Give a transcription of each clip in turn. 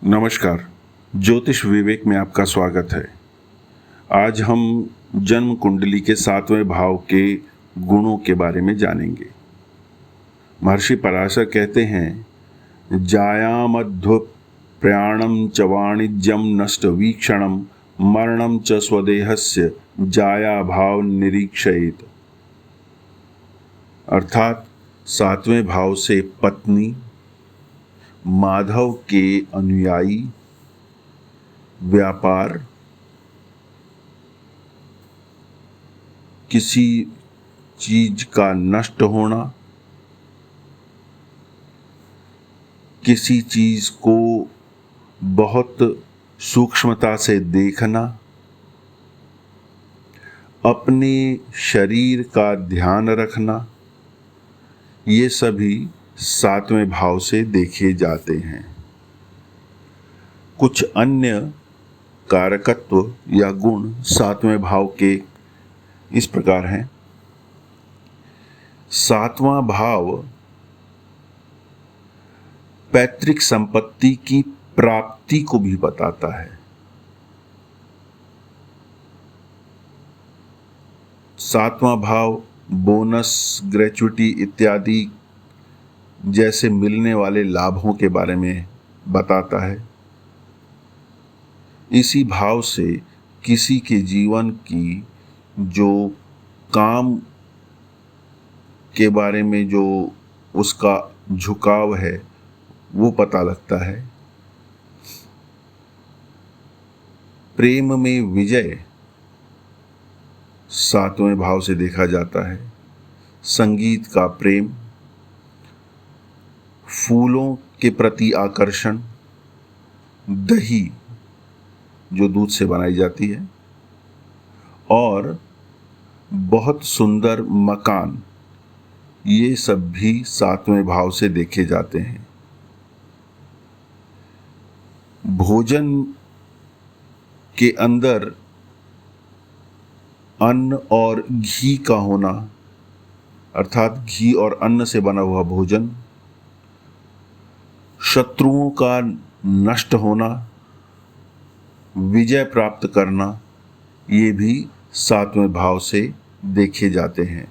नमस्कार। ज्योतिष विवेक में आपका स्वागत है। आज हम जन्म कुंडली के 7वें भाव के गुणों के बारे में जानेंगे। महर्षि पराशर कहते हैं, जायामध्व प्रयाणम च वाणिज्यम नष्ट वीक्षणम मरणम च स्वदेहस्य जाया भाव निरीक्षयेत। अर्थात 7वें भाव से पत्नी, माधव के अनुयायी, व्यापार, किसी चीज का नष्ट होना, किसी चीज को बहुत सूक्ष्मता से देखना, अपने शरीर का ध्यान रखना, ये सभी 7वें भाव से देखे जाते हैं। कुछ अन्य कारकत्व या गुण 7वें भाव के इस प्रकार हैं। 7वां भाव पैतृक संपत्ति की प्राप्ति को भी बताता है। 7वां भाव बोनस, ग्रेच्युटी इत्यादि जैसे मिलने वाले लाभों के बारे में बताता है। इसी भाव से किसी के जीवन की जो काम के बारे में जो उसका झुकाव है वो पता लगता है। प्रेम में विजय 7वें भाव से देखा जाता है। संगीत का प्रेम, फूलों के प्रति आकर्षण, दही जो दूध से बनाई जाती है, और बहुत सुंदर मकान, ये सब भी 7वें भाव से देखे जाते हैं। भोजन के अंदर अन्न और घी का होना, अर्थात घी और अन्न से बना हुआ भोजन, शत्रुओं का नष्ट होना, विजय प्राप्त करना, ये भी 7वें भाव से देखे जाते हैं।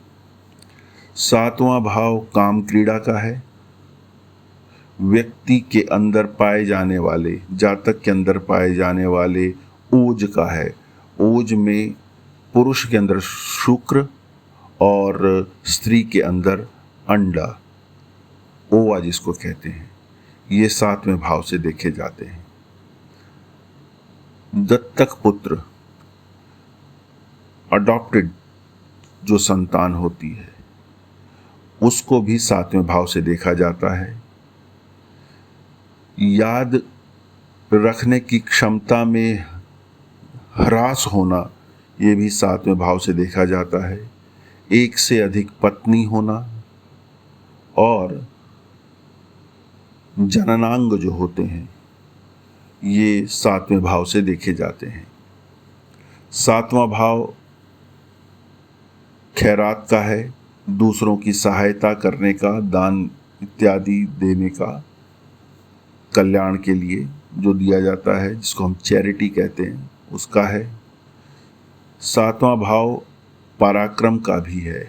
7वां भाव काम क्रीड़ा का है। व्यक्ति के अंदर पाए जाने वाले, जातक के अंदर पाए जाने वाले ओज का है। ओज में पुरुष के अंदर शुक्र और स्त्री के अंदर अंडा, ओवा जिसको कहते हैं, ये 7वें भाव से देखे जाते हैं। दत्तक पुत्र, अडॉप्टेड जो संतान होती है, उसको भी 7वें भाव से देखा जाता है। याद रखने की क्षमता में ह्रास होना, ये भी 7वें भाव से देखा जाता है। एक से अधिक पत्नी होना और जननांग जो होते हैं, ये 7वें भाव से देखे जाते हैं। 7वां भाव खैरात का है। दूसरों की सहायता करने का, दान इत्यादि देने का, कल्याण के लिए जो दिया जाता है, जिसको हम चैरिटी कहते हैं, उसका है। 7वां भाव पराक्रम का भी है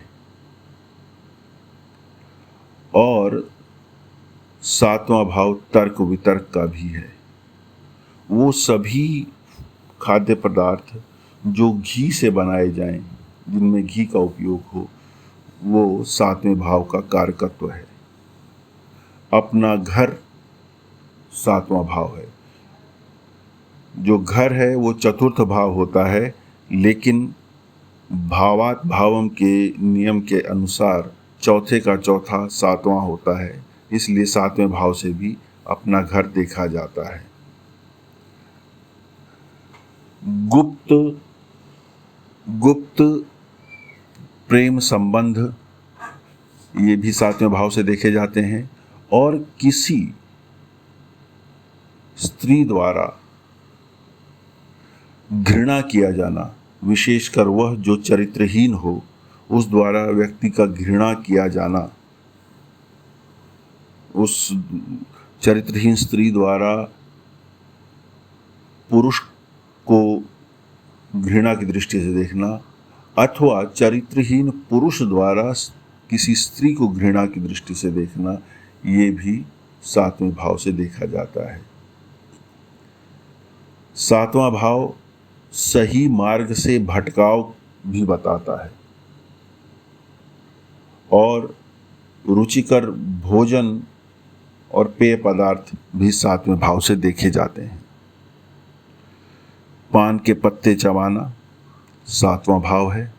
और 7वां भाव तर्क वितर्क का भी है। वो सभी खाद्य पदार्थ जो घी से बनाए जाएं, जिनमें घी का उपयोग हो, वो 7वें भाव का कारकत्व है। अपना घर 7वां भाव है। जो घर है वो चतुर्थ भाव होता है, लेकिन भावात भावम के नियम के अनुसार चौथे का चौथा 7वां होता है। इसलिए 7वें भाव से भी अपना घर देखा जाता है। गुप्त प्रेम संबंध, ये भी 7वें भाव से देखे जाते हैं। और किसी स्त्री द्वारा घृणा किया जाना, विशेषकर वह जो चरित्रहीन हो, उस द्वारा व्यक्ति का घृणा किया जाना, उस चरित्रहीन स्त्री द्वारा पुरुष को घृणा की दृष्टि से देखना अथवा चरित्रहीन पुरुष द्वारा किसी स्त्री को घृणा की दृष्टि से देखना, ये भी 7वें भाव से देखा जाता है। 7वां भाव सही मार्ग से भटकाव भी बताता है और रुचिकर भोजन और पेय पदार्थ भी 7वें भाव से देखे जाते हैं। पान के पत्ते चबाना 7वां भाव है।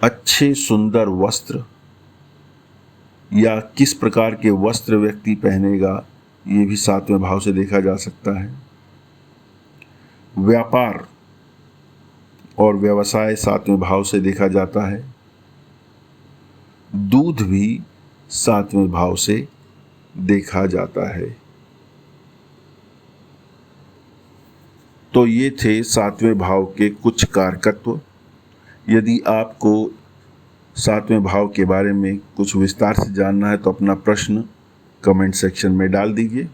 अच्छे सुंदर वस्त्र या किस प्रकार के वस्त्र व्यक्ति पहनेगा, ये भी 7वें भाव से देखा जा सकता है। व्यापार और व्यवसाय 7वें भाव से देखा जाता है। दूध भी 7वें भाव से देखा जाता है। तो ये थे 7वें भाव के कुछ कारकत्व। यदि आपको 7वें भाव के बारे में कुछ विस्तार से जानना है तो अपना प्रश्न कमेंट सेक्शन में डाल दीजिए।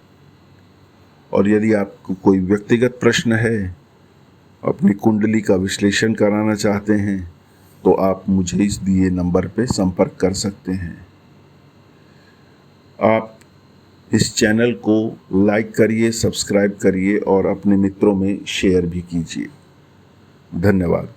और यदि आपको कोई व्यक्तिगत प्रश्न है, अपनी कुंडली का विश्लेषण कराना चाहते हैं, तो आप मुझे इस दिए नंबर पे संपर्क कर सकते हैं। आप इस चैनल को लाइक करिए, सब्सक्राइब करिए और अपने मित्रों में शेयर भी कीजिए। धन्यवाद।